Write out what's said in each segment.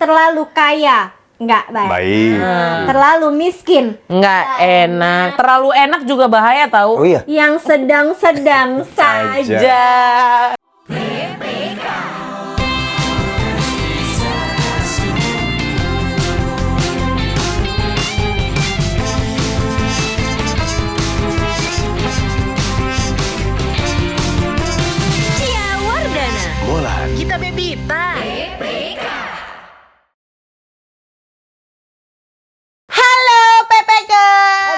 Terlalu kaya, nggak baik. Terlalu miskin, Nggak enak. Terlalu enak juga bahaya tahu. Oh iya. yang sedang-sedang saja. Cia Wardana, Molan. Gita Bebita, Halo PPker.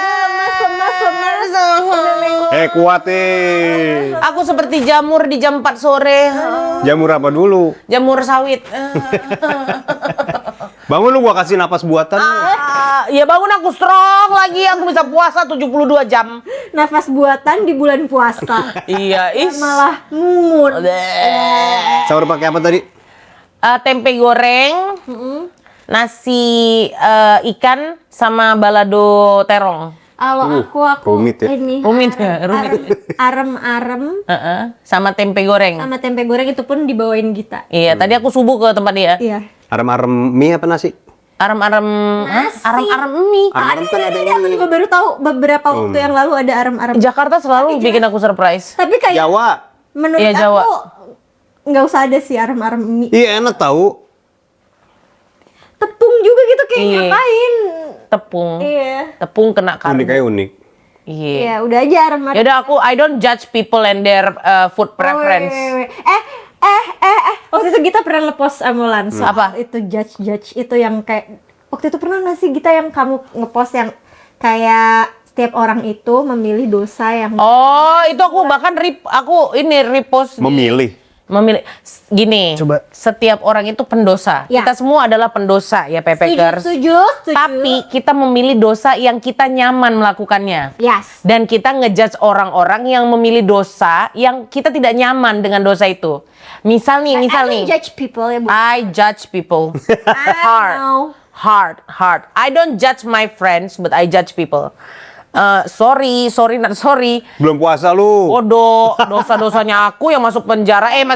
Kuat nih. Aku seperti jamur di jam 4 sore. Jamur apa dulu? Jamur sawit. Bangun lu, gua kasih napas buatan. Ya bangun aku strong lagi. Aku bisa puasa 72 jam. Nafas buatan di bulan puasa. Iya, Malah mungut. Sahur pakai apa tadi? Tempe goreng, nasi ikan sama balado terong. Kalau aku rumit ya. ini Rumit ya, rumit. arem Sama tempe goreng. sama tempe goreng itu pun dibawain Gita. Iya, tadi aku subuh ke tempat dia. Iya. Arem-arem mie apa nasi? Arem-arem, arem-arem mie. Arem kan ada Aku juga baru tahu beberapa waktu yang lalu ada arem-arem. Jakarta selalu bikin aku surprise. Tapi kayak Jawa. menurut Iya, Jawa. aku nggak usah ada sih arem-arem mie. Iya enak tahu. Tepung juga gitu kayak Iya. ngapain? Tepung. Iya. Tepung kena Unik karbo. kayak unik. Iya. Ya udah aja arem-arem. Yaudah I don't judge people and their food preference. Waktu itu Gita pernah ngepost Amulan soal Apa? itu judge itu yang kayak waktu itu pernah nggak sih Gita yang kamu ngepost yang kayak setiap orang itu memilih dosa yang Oh, itu aku bahkan aku ini repost Memilih. memilih gini. Coba. Setiap orang itu pendosa. Ya. Kita semua adalah pendosa ya PPKers. setuju. Tapi kita memilih dosa yang kita nyaman melakukannya. Yes. Dan kita ngejudge orang-orang yang memilih dosa yang kita tidak nyaman dengan dosa itu. Misal nih. I don't judge people ya Bu. I judge people. I know. Hard. I don't judge my friends, but I judge people. Sorry, not sorry. Belum puasa lu. Bodoh, dosa-dosanya aku yang masuk penjara, yang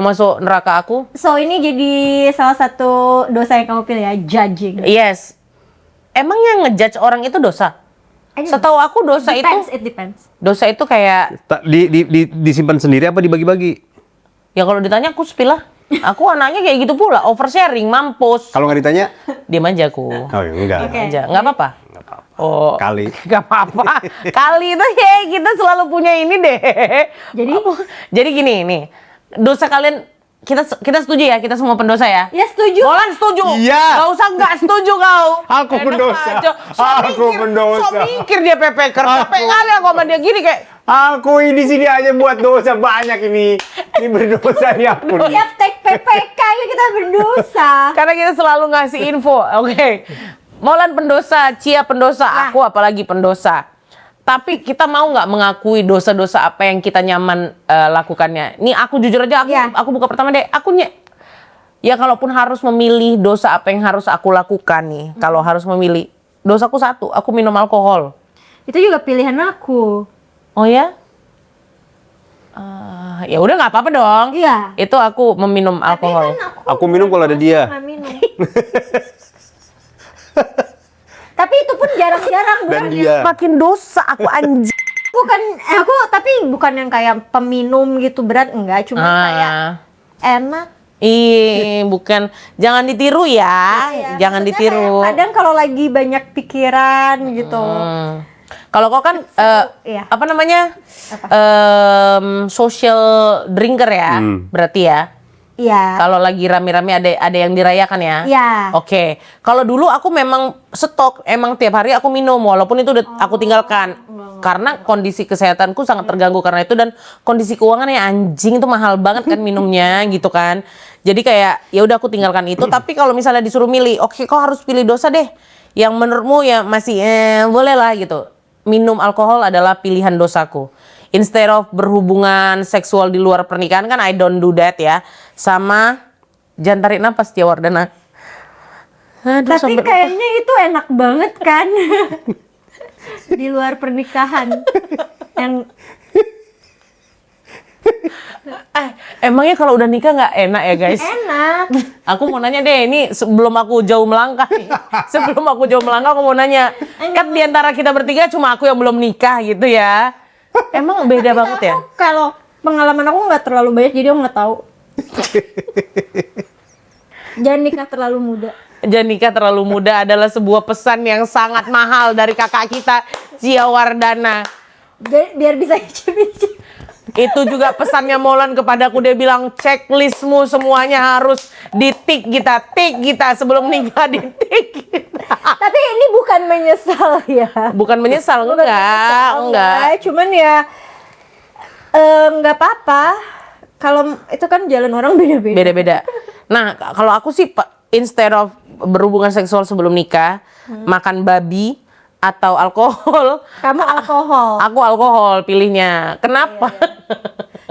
masuk neraka aku. So ini jadi salah satu dosa yang kamu pilih ya, judging. Yes. Emang yang ngejudge orang itu dosa? I don't Setahu aku dosa It depends. dosa itu kayak, Disimpan sendiri apa dibagi-bagi? ya kalau ditanya aku spill lah. Aku anaknya kayak gitu pula, oversharing, mampus. Kalau nggak ditanya? Diam aja aku. Oh iya, enggak. Oke. Aja, nggak apa-apa. Oh, Kali. nggak apa-apa. Kali itu ya kita selalu punya ini deh. Jadi gini nih, dosa kalian kita setuju ya, kita semua pendosa ya. Ya setuju. Molan setuju. Iya. Gak usah nggak setuju kau. Aku Enak pendosa. aja. Aku pendosa. So mikir dia pepeker. Capek kali aku sama dia gini kayak. Aku di sini aja buat dosa banyak ini. Ini berdosa nih aku. nih. Tiap tag PPK ya kita berdosa. Karena kita selalu ngasih info. Oke. Molan pendosa, Cia pendosa, aku apalagi pendosa. Tapi kita mau nggak mengakui dosa-dosa apa yang kita nyaman lakukannya? Nih aku jujur aja, aku buka pertama deh. Ya kalaupun harus memilih dosa apa yang harus aku lakukan nih. Kalau harus memilih, dosaku satu, aku minum alkohol. Itu juga pilihan aku. Oh ya? Ya udah nggak apa-apa dong. Iya. Itu aku meminum alkohol. Aku minum kalau ada dia. Nggak minum. Tapi itu pun jarang-jarang Dan bukan dia. Makin dosa aku anjing. aku tapi bukan yang kayak peminum gitu berat enggak, cuma kayak enak. Iya, bukan. Jangan ditiru ya. Iya, Jangan maksudnya ditiru. kayak kadang kalau lagi banyak pikiran gitu. Kalau kau kan iya. apa namanya? Social drinker ya, berarti ya. Iya. Kalau lagi rame-rame ada yang dirayakan ya. Iya. Oke. Kalau dulu aku memang stok, emang tiap hari aku minum walaupun itu udah aku tinggalkan. Karena kondisi kesehatanku sangat terganggu karena itu dan kondisi keuangannya anjing itu mahal banget kan minumnya gitu kan. Jadi kayak ya udah aku tinggalkan itu, tapi kalau misalnya disuruh milih, oke kau harus pilih dosa deh. Yang menurutmu ya masih boleh lah gitu. Minum alkohol adalah pilihan dosaku. Instead of berhubungan seksual di luar pernikahan kan I don't do that ya. Sama jangan tarik napas Cia Wardana. Aduh, Tapi kayaknya itu enak banget kan. Di luar pernikahan. Yang Emangnya kalau udah nikah nggak enak ya guys? Enak. Aku mau nanya deh, ini sebelum aku jauh melangkah nih. Sebelum aku jauh melangkah, aku mau nanya. Kan di antara kita bertiga cuma aku yang belum nikah gitu ya. Emang beda banget ya? Aku kalau pengalaman aku nggak terlalu banyak, jadi aku nggak tahu. Jangan nikah terlalu muda. Jangan nikah terlalu muda adalah sebuah pesan yang sangat mahal dari kakak kita, Cia Wardana. Biar bisa icip-icip. Itu juga pesannya Molan kepadaku, dia bilang checklistmu semuanya harus tik kita sebelum nikah, ditik kita. Tapi ini bukan menyesal ya. Bukan menyesal, enggak. Cuman ya nggak apa-apa. Kalau itu kan jalan orang beda-beda. Beda-beda. Nah, kalau aku sih instead of berhubungan seksual sebelum nikah, makan babi atau alkohol. Kamu alkohol. Aku alkohol pilihnya. Kenapa?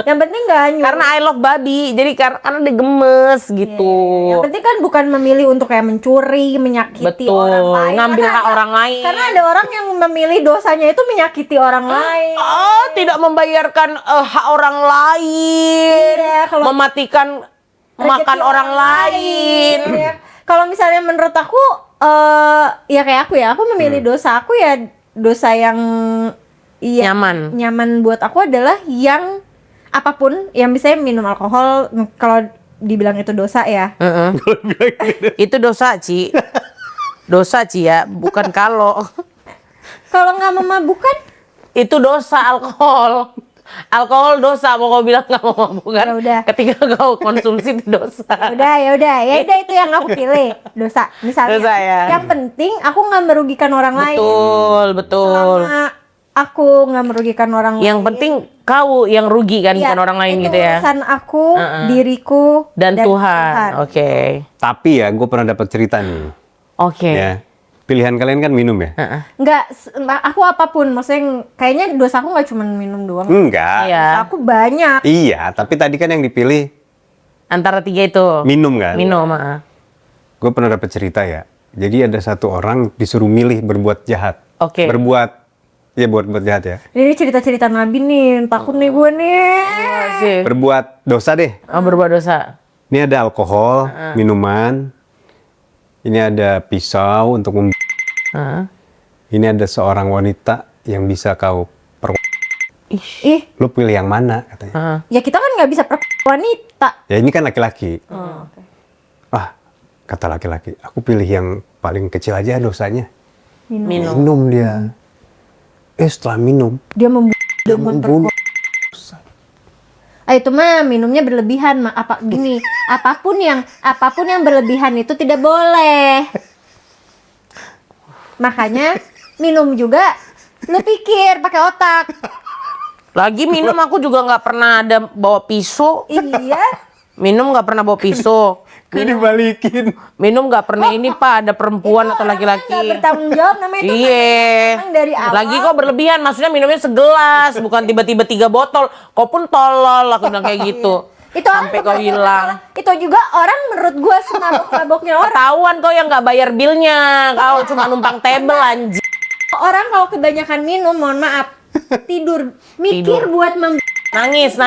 Yang penting nggak nyuruh. Karena I love babi. Jadi karena dia gemes gitu. Yang penting kan bukan memilih untuk kayak mencuri, menyakiti Betul, orang lain. ngambil Karena hak orang lain. Karena ada orang yang memilih dosanya itu menyakiti orang lain. Oh, tidak membayarkan hak orang lain. Iya, kalau mematikan makan rezeki orang lain. Iya. Kalau misalnya menurut aku ya kayak aku memilih dosa aku ya dosa yang nyaman buat aku adalah yang apapun yang bisa minum alkohol. Kalau dibilang itu dosa ya. Itu dosa, Ci. Dosa, Ci ya, bukan kalau. Kalau nggak memabukkan Itu dosa alkohol. Alkohol dosa, mau kau bilang nggak mau mabukkan. Ya udah. Ketika kau konsumsi itu dosa. ya udah itu yang aku pilih dosa misalnya. Dosa, ya. Yang penting aku nggak merugikan orang lain. Betul. Selama aku nggak merugikan orang lain. Yang penting kau yang rugi kan, Iya, bukan orang lain itu gitu ya. urusan aku, diriku Dan Tuhan. Oke. Tapi ya gue pernah dapat cerita nih. Oke. Ya. Pilihan kalian kan minum ya? Nggak, aku apapun, maksudnya kayaknya dosa aku nggak cuma minum doang. Enggak. Iya. Dosa aku banyak. Iya, tapi tadi kan yang dipilih Antara tiga itu. minum kan? Minum. Gue pernah dapat cerita ya. Jadi ada satu orang disuruh milih berbuat jahat. Oke. Buat jahat ya. Ini cerita-cerita Nabi nih, takut nih gue nih. Sih. Berbuat dosa deh. Oh, berbuat dosa. Ini ada alkohol, minuman. Ini ada pisau untuk Ini ada seorang wanita yang bisa kau Ih, Lu pilih yang mana katanya? ya kita kan nggak bisa wanita. Ya ini kan laki-laki. Kata laki-laki, aku pilih yang paling kecil aja dosanya. Minum. Minum dia. Setelah minum, Dia membunuh dia dengan membunuh. itu mah minumnya berlebihan, apapun yang berlebihan itu tidak boleh. Makanya minum juga lu pikir pakai otak. Lagi minum aku juga nggak pernah ada bawa pisau. Iya. Minum nggak pernah bawa pisau. Ini dibalikin. Minum nggak pernah ini Pak, ada perempuan atau laki-laki. Nggak bertanggung jawab namanya itu. Iya. Memang dari awal. Lagi kok berlebihan, maksudnya minumnya segelas, bukan tiba-tiba 3 botol. Kau pun tolol, aku bilang kayak gitu. Itu orang Sampai kau bukan hilang. masalah. Itu juga orang menurut gua semabok-maboknya orang. Ketahuan kau yang nggak bayar bilnya, kau cuma numpang table anjing. Orang kalau kebanyakan minum, mohon maaf, tidur, mikir buat Nangis.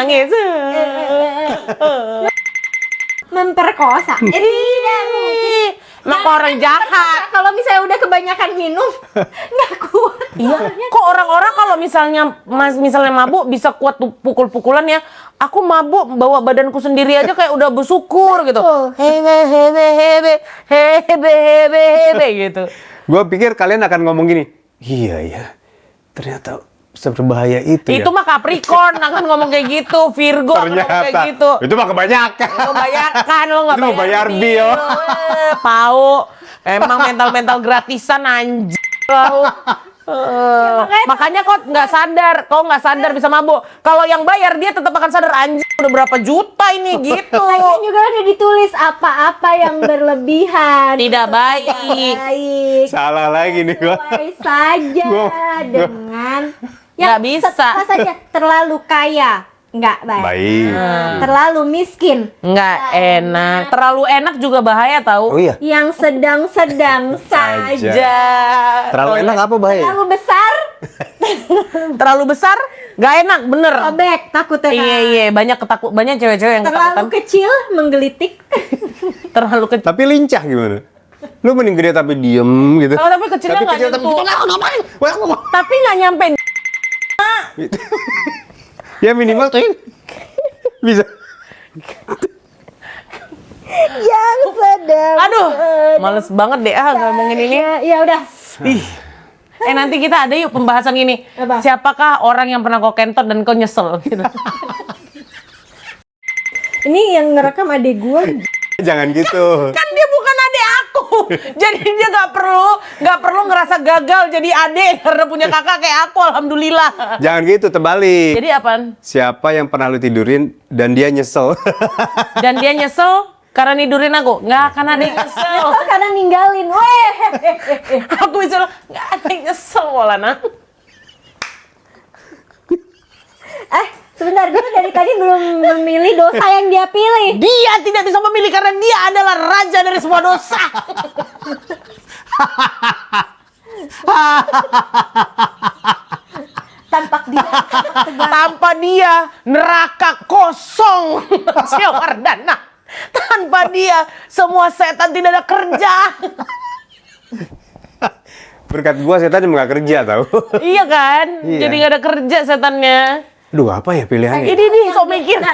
memperkosa. Tidak mungkin. Emang kau orang jahat. Kalau misalnya udah kebanyakan minum, nggak kuat. Iya. Kok orang-orang kalau misalnya mabuk bisa kuat pukul-pukulan ya? Aku mabuk bawa badanku sendiri aja kayak udah bersyukur gitu. Hebe gitu. Gue pikir kalian akan ngomong gini. Iya ya, ternyata seberbahaya itu ya. Itu mah Capricorn akan ngomong kayak gitu, Virgo akan ngomong kayak Ternyata. gitu. Itu mah kebanyakan. Kebanyakan lo nggak Itu mau bayar bill. Pau, emang mental gratisan anjing. Makanya kok nggak sadar bisa mabuk. Kalau yang bayar dia tetap akan sadar anjing udah berapa juta ini gitu. Lagian juga ada ditulis apa-apa yang berlebihan. Tidak baik. Baik. Salah lagi nih gua. Sesuai saja Gua- dengan Nggak bisa. saja terlalu kaya Nggak baik. Baik. Terlalu miskin. Nggak enak. Terlalu enak juga bahaya tahu. Oh iya. Yang sedang-sedang saja. Aja. Terlalu enak apa bahaya? Terlalu besar, Terlalu besar, nggak enak, bener. sobek takutnya kan. Iya, banyak cewek-cewek yang Terlalu ketakutan. kecil, menggelitik. Terlalu kecil. Tapi lincah gimana? Lu mending gede tapi diem gitu. Oh, tapi kecilnya nggak tapi nyentuh. ngapain? Wah, ngomong. Tapi nggak nyampe. Ya minimal tuh bisa. Yang sedang. Aduh, males banget deh ngomongin ini. Ya udah. Ih. Nanti kita ada yuk pembahasan gini. Apa? Siapakah orang yang pernah kau kentot dan kau nyesel? Gitu. Ini yang ngerekam adik gue. Jangan gitu. Kan dia bukan adik aku, jadi dia nggak perlu ngerasa gagal jadi adik karena punya kakak kayak aku, alhamdulillah. Jangan gitu, terbalik. Jadi apaan? Siapa yang pernah lu tidurin dan dia nyesel? Dan dia nyesel karena nidurin aku? Nggak akan ada yang nyesel. Karena ninggalin. Weh. Aku bisa bilang, nggak ada yang nyesel Maulana. Sebentar, dulu dari tadi belum memilih dosa yang dia pilih. Dia tidak bisa memilih karena dia adalah raja dari semua dosa. Tanpa dia neraka kosong. Syawardana. Tanpa dia semua setan tidak ada kerja. Berkat gua setan nggak kerja tau. Iya kan? Iya. Jadi nggak ada kerja setannya. Duh, apa ya pilihannya? Ini nih, sok mikir. Nah,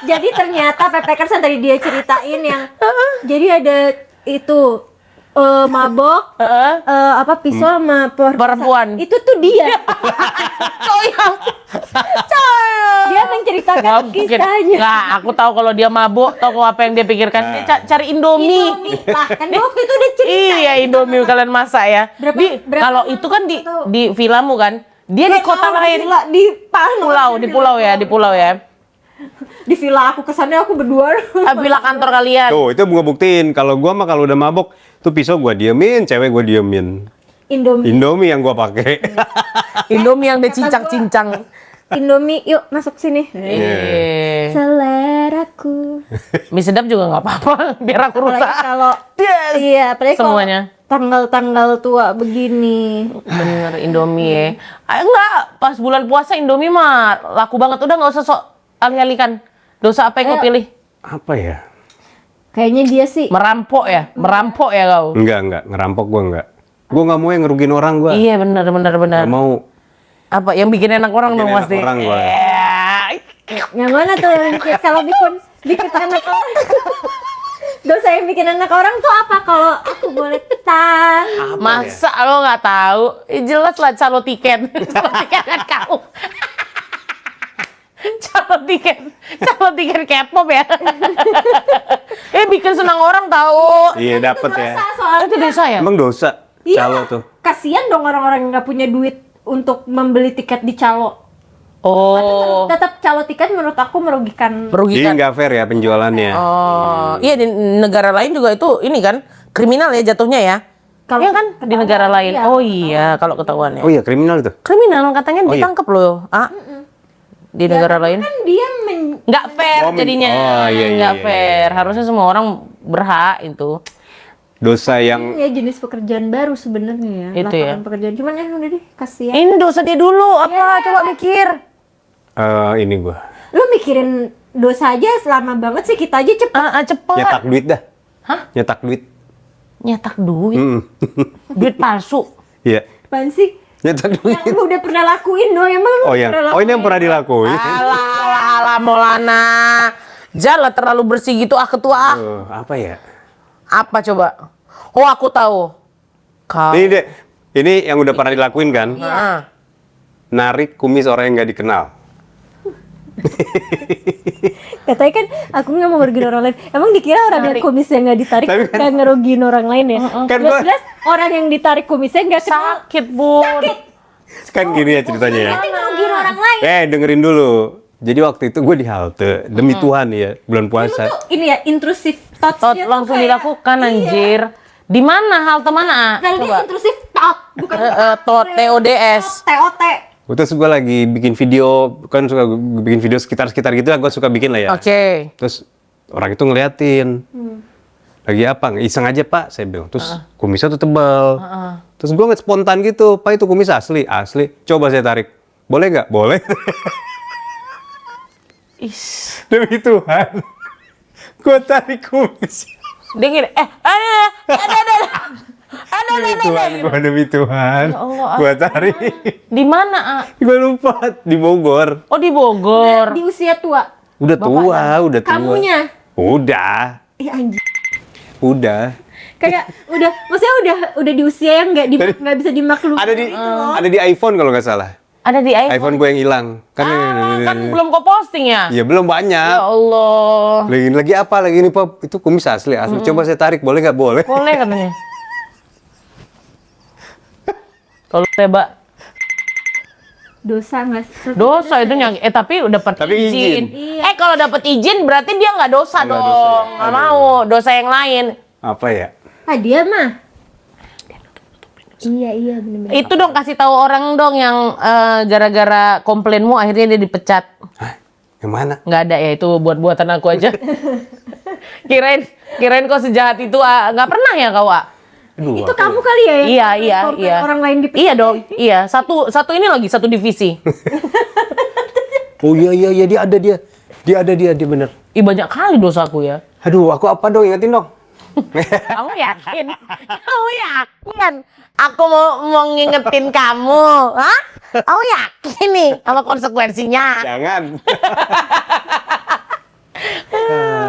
jadi ternyata Pepekers yang tadi dia ceritain yang jadi ada itu mabok, pisau sama Perempuan. Itu tuh dia. Coyang. Dia menceritakan kisahnya. Nggak, aku tahu kalau dia mabuk, tahu apa yang dia pikirkan. Dia cari Indomie. Lah, kan dia waktu itu udah cerita. Iya, Indomie kalian masak ya. Berapa Kalau itu kan di villamu kan, dia di kota lain. Di Di pulau ya. Di villa aku kesannya aku berdua. Villa kantor kalian. Tuh, itu gua buktiin. Kalau gua mah kalau udah mabok, tuh pisau gua diemin, cewek gua diemin. Indomie yang gua pakai. Indomie yang dia cincang-cincang. Indomie, yuk masuk sini. Seleraku. Mie sedap juga nggak apa-apa, biar aku rusak. Apalagi kalau Yes. iya, apalagi kalau Semuanya. tanggal-tanggal tua begini. Bener Indomie ya. Enggak, pas bulan puasa Indomie mah laku banget. Udah nggak usah sok alih-alihkan. Dosa apa yang kau pilih? Apa ya? Kayaknya dia sih. Merampok ya kau. Enggak, ngerampok gua enggak. Gua nggak mau yang ngerugin orang gua. Iya benar. Nggak mau. Apa yang bikin enak orang dong Bikin enak pasti. orang gua. Yang mana tuh kalau bikin anak orang? Dosa yang bikin anak orang tuh apa? Kalau aku boleh tahu. Masa lo nggak tahu? Jelas lah calo tiket. Calo tiket kan kau. Calo tiket K-pop ya. Bikin senang orang tahu. Iya, dapet ya. Dosa soalnya. Itu dosa ya? Emang dosa? Iya. Calo tuh. Kasian dong orang-orang yang nggak punya duit untuk membeli tiket di calo. Oh, Tetap calo tiket menurut aku merugikan. Jadi merugikan. nggak fair ya penjualannya. Oh, iya di negara lain juga itu ini kan kriminal ya jatuhnya ya. Kalau Iya kan di negara lain. iya. Oh iya kalau ketahuan ya. Oh iya, kriminal itu. Kriminal katanya Oh, iya. ditangkap loh. Di negara lain. Kan dia Nggak fair Oh, jadinya. oh, iya, iya, Nggak iya, fair. Harusnya semua orang berhak itu. Dosa yang ya jenis pekerjaan baru sebenarnya ya. Itu ya. Lapangan pekerjaan. Cuman ya udah deh, kasihan. Ini dosa dia dulu apa? Coba mikir. ini gua Lu mikirin dosa aja selama banget sih, kita aja cepet. Cepet. nyetak duit dah. Hah? Nyetak duit. Nyetak duit. Mm. Duit palsu. Iya. Apaan sih? Nyetak duit. Yang lu udah pernah lakuin dong, emang lu Oh iya. pernah Oh ini yang lakuin? pernah dilakuin. Alah, Maulana. Janganlah terlalu bersih gitu ketua. Apa ya? Apa coba? Oh aku tahu. Kau. Ini deh. Ini yang udah pernah dilakuin kan? Ah. Narik kumis orang yang nggak dikenal. Katanya kan aku nggak mau ngerugiin orang lain. Emang dikira orang yang kumisnya nggak ditarik Tapi kan- nggak ngerugiin orang lain ya? Kan gua- Jelas orang yang ditarik kumisnya nggak kenal. Sakit bun. Kan gini ya ceritanya ya. Nanti ngerugiin orang lain. Dengerin dulu. Jadi waktu itu gue di halte demi Tuhan ya bulan puasa. Tuh ini ya intrusif thoughts Tot langsung dilakukan anjir. Di mana halte mana? Kalau dia Coba. intrusif thought bukan Tot TODS. TOT. Terus gue lagi bikin video, kan suka bikin video sekitar-sekitar gitu, gue suka bikin lah ya. Oke. Terus orang itu ngeliatin. Lagi apa? Iseng aja Pak, saya bilang. Terus kumisnya tuh tebal. Terus gue nggak spontan gitu, Pak itu kumis asli, asli. Coba saya tarik. Boleh nggak? Boleh. Is. Demi Tuhan. Gue tarik kumis. Dia gini, ada. Demi Tuhan, demi Tuhan. Ya Allah, Gue tarik. Di mana, A? Gue lupa, di Bogor. Oh, di Bogor. Di usia tua. Udah tua, udah tua. Kamunya. Udah. Anjir. Udah. Kayak maksudnya udah di usia yang nggak bisa dimaklumi. Ada di iPhone kalau nggak salah. Ada di iPhone. iPhone gue yang hilang. Kan, Kan belum kau posting ya? ya belum banyak. Ya Allah. Lagi apa lagi nih Pak? Itu kumis asli, asli. Coba saya tarik, boleh nggak? Boleh. Boleh katanya. Kalau Mbak, Dosa nggak sih? dosa itu tapi udah dapat Tapi izin. Iya. Kalau dapat izin berarti dia nggak dosa Nggak dong. dosa ya. Nggak mau dosa yang lain. Apa ya? Dia mah. Iya benar-benar. Itu dong kasih tahu orang dong yang gara-gara komplainmu akhirnya dia dipecat. Hah? Yang mana? Nggak ada ya, itu buat-buatan aku aja. kirain kau sejahat itu, nggak pernah ya kau, A? Aduh, Itu kamu kali ya? Iya. Orang lain dipecat. Iya dong, iya. Satu ini lagi, satu divisi. Oh iya dia ada dia. Dia bener. Ih, banyak kali dosaku ya. Aduh, aku apa dong? Ingetin dong. Kamu yakin? Kamu yakin? Aku mau ngingetin kamu, hah? Kamu yakin nih sama konsekuensinya? Jangan.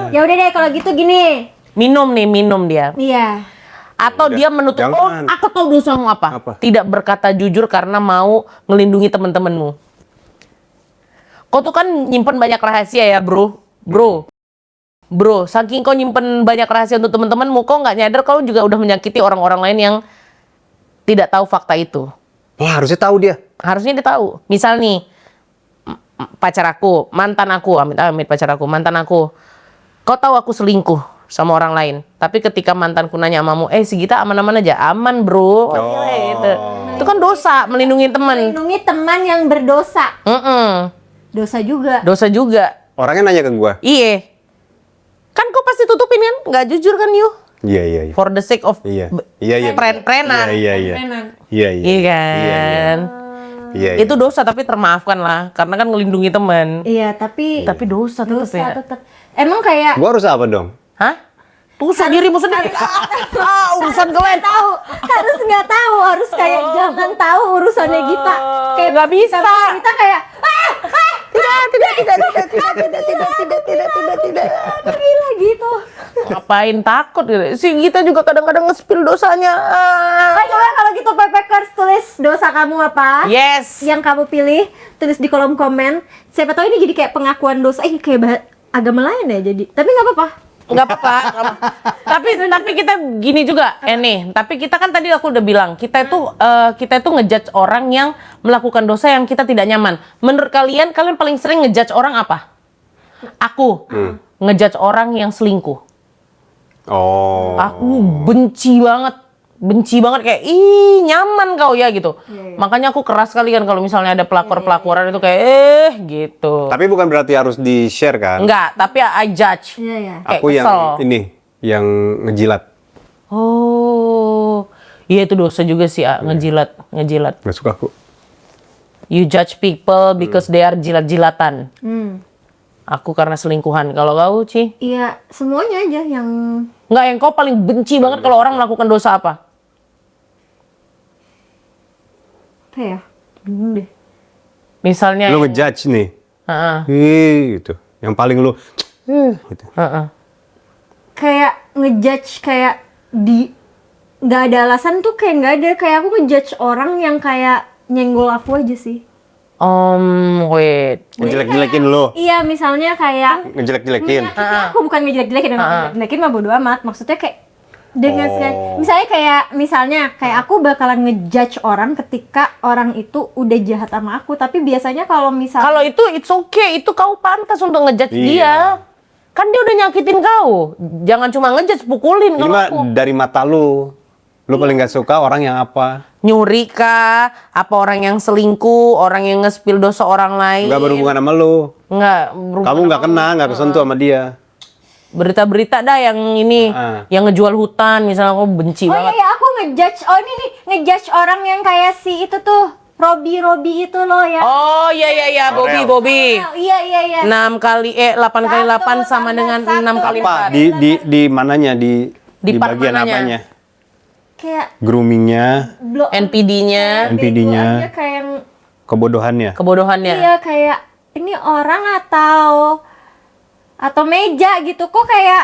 Ya udah deh kalau gitu gini. Minum dia. Iya. Atau Udah, dia menutup, jangan. aku tahu dosamu apa? Apa? Tidak berkata jujur karena mau melindungi teman-temanmu. Kau tuh kan nyimpen banyak rahasia ya, bro. Bro, saking kau nyimpen banyak rahasia untuk teman-temanmu, kau nggak nyadar kau juga udah menyakiti orang-orang lain yang tidak tahu fakta itu. Wah, harusnya tahu dia. Harusnya dia tahu. Misal nih, pacar aku, mantan aku, amit pacar aku, mantan aku. Kau tahu aku selingkuh sama orang lain. Tapi ketika mantanku nanya sama kamu, si Gita aman-aman aja. Aman bro. Gitu. Itu kan dosa, melindungi teman. Melindungi teman yang berdosa. Dosa juga. Dosa juga. Orangnya nanya ke gua. Iya. Kan kau pasti tutupin kan? Nggak jujur kan you? Iya. For the sake of Iya. prenan. Iya. Iya kan? Iya. Itu dosa tapi termaafkan lah. Karena kan ngelindungi teman. Iya, tapi Dosa tetap ya. tetap. Emang kayak Gua harus apa dong? Hah? Tusuk dirimu sendiri. Urusan kalian. harus nggak tahu, harus kayak jangan tahu urusannya kita. Kayak Nggak bisa. Kita kayak Tidak. gila gitu. Ngapain takut gitu. Si Gita juga kadang-kadang nge-spill dosanya. Coba kalau gitu Pepekers tulis dosa kamu apa? Yes. Yang kamu pilih, tulis di kolom komen. Siapa tahu ini jadi kayak pengakuan dosa. Kayak agama lain ya jadi. Tapi nggak apa-apa. Nggak apa-apa. tapi kita gini juga, nih. Tapi kita kan tadi aku udah bilang, kita itu ngejudge orang yang melakukan dosa yang kita tidak nyaman. Menurut kalian paling sering ngejudge orang apa? Aku ngejudge orang yang selingkuh. Oh. Aku benci banget kayak nyaman kau ya gitu. Makanya aku keras sekali kan kalau misalnya ada pelakor-pelakoran itu kayak gitu. Tapi bukan berarti harus di-share kan? Enggak, tapi I judge. Iya. Kayak Aku yang kesel. yang ngejilat. Oh, iya itu dosa juga sih, ngejilat. Gak suka aku. You judge people because they are jilat-jilatan. Aku karena selingkuhan. Kalau kau, Ci? Iya, semuanya aja yang Enggak, yang kau paling benci banget kalau orang melakukan dosa apa? apa ya? Bingung deh. Misalnya Lu ngejudge nih. Gitu. Yang paling lu gitu. Kayak ngejudge kayak nggak ada alasan tuh, kayak nggak ada, kayak aku ngejudge orang yang kayak nyenggol aku aja sih. Wait. Ngejelek-jelekin lu. Iya, misalnya kayak Ngejelek-jelekin. aku bukan ngejelek-jelekin, ngejelek-jelekin mah bodo amat. Maksudnya kayak dengan misalnya kayak aku bakalan ngejudge orang ketika orang itu udah jahat sama aku, tapi biasanya kalau Kalau itu it's okay, itu kau pantas untuk ngejudge Iya. dia. Kan dia udah nyakitin kau. Jangan cuma ngejudge, pukulin Ini kalau mah aku. dari mata lu. Lu paling nggak suka orang yang apa? Nyuri kah? Apa orang yang selingkuh? Orang yang nge-spill dosa orang lain? Nggak berhubungan sama lu. Nggak berhubungan Kamu nggak sama kena, nggak kesentuh sama dia. berita-berita dah yang ini, yang ngejual hutan misalnya, aku benci Oh banget. iya, aku ngejudge. Oh ini nih, ngejudge orang yang kayak si itu tuh, Robi itu loh ya. Oh iya Bobby. Oh, iya. 8 kali 8 sama tambah dengan 6 kali Apa? 4. Di mananya? Di part bagian mananya? apanya? Kayak Groomingnya, NPD-nya, NPD-nya, begoannya kayak yang kebodohannya. kebodohannya. iya kayak ini orang atau meja gitu kok kayak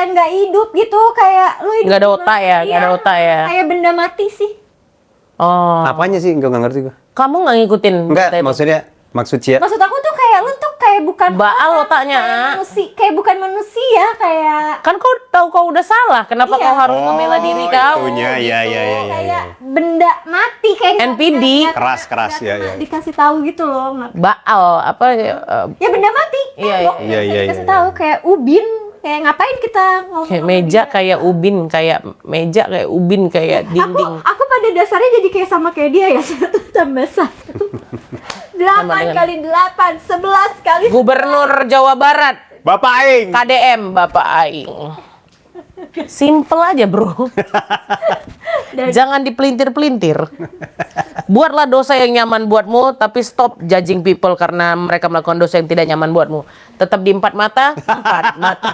nggak hidup gitu, kayak lu hidup Nggak ada gimana? otak ya, nggak ada Iya, otak ya. Kayak benda mati sih. Oh, Apanya sih? Nggak ngerti gua. kamu nggak ngikutin? Enggak, berita itu? maksudnya Cia. Maksud aku tuh kayak lu tuh kayak bukan Baal orang, otaknya, kayak bukan manusia, kayak Kan kau tahu kau udah salah, kenapa Iya. kau harus membela diri kau? Itunya, iya. kayak benda mati kayak NPD. Keras, ya. dikasih tahu gitu loh. Baal apa? Ya benda mati. Iya, tembok, iya. bisa Iya, dikasih iya. tahu kayak ubin, kayak ngapain kita ngomong Kayak sama meja dia? kayak ubin, kayak meja kayak ubin, kayak dinding. Aku pada dasarnya jadi kayak sama kayak dia ya, 1 tambah 1. 8 dengan- kali 8, 11 kali. Gubernur Jawa Barat, Bapak Aing. KDM, Bapak Aing. Simple aja bro. Jangan dipelintir-pelintir. Buatlah dosa yang nyaman buatmu, tapi stop judging people karena mereka melakukan dosa yang tidak nyaman buatmu. Tetap di 4 mata, 4 mata.